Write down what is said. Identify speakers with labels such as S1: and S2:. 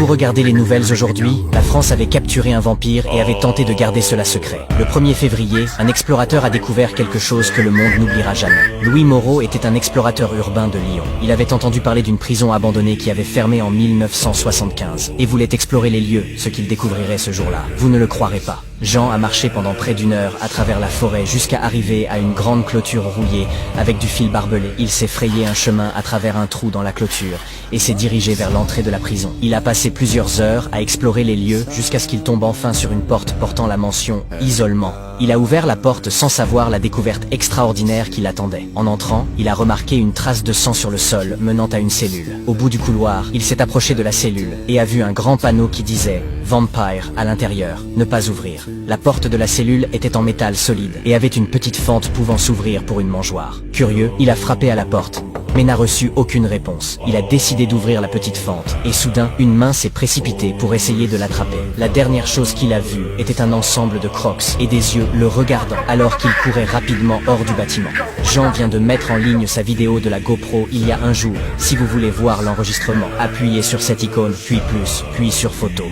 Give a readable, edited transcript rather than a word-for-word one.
S1: Vous regardez les nouvelles aujourd'hui, la France avait capturé un vampire et avait tenté de garder cela secret. Le 1er février, un explorateur a découvert quelque chose que le monde n'oubliera jamais. Louis Moreau était un explorateur urbain de Lyon. Il avait entendu parler d'une prison abandonnée qui avait fermé en 1975 et voulait explorer les lieux, ce qu'il découvrirait ce jour-là. Vous ne le croirez pas. Jean a marché pendant près d'1 heure à travers la forêt jusqu'à arriver à une grande clôture rouillée avec du fil barbelé. Il s'est frayé un chemin à travers un trou dans la clôture et s'est dirigé vers l'entrée de la prison. Il a passé plusieurs heures à explorer les lieux jusqu'à ce qu'il tombe enfin sur une porte portant la mention « Isolement ». Il a ouvert la porte sans savoir la découverte extraordinaire qui l'attendait. En entrant, il a remarqué une trace de sang sur le sol menant à une cellule. Au bout du couloir, il s'est approché de la cellule et a vu un grand panneau qui disait « Vampire » à l'intérieur, ne pas ouvrir. La porte de la cellule était en métal solide et avait une petite fente pouvant s'ouvrir pour une mangeoire. Curieux, il a frappé à la porte, mais n'a reçu aucune réponse. Il a décidé d'ouvrir la petite fente, et soudain, une main s'est précipitée pour essayer de l'attraper. La dernière chose qu'il a vue était un ensemble de crocs et des yeux le regardant alors qu'il courait rapidement hors du bâtiment. Jean vient de mettre en ligne sa vidéo de la GoPro il y a un jour. Si vous voulez voir l'enregistrement, appuyez sur cette icône, puis plus, puis sur photo.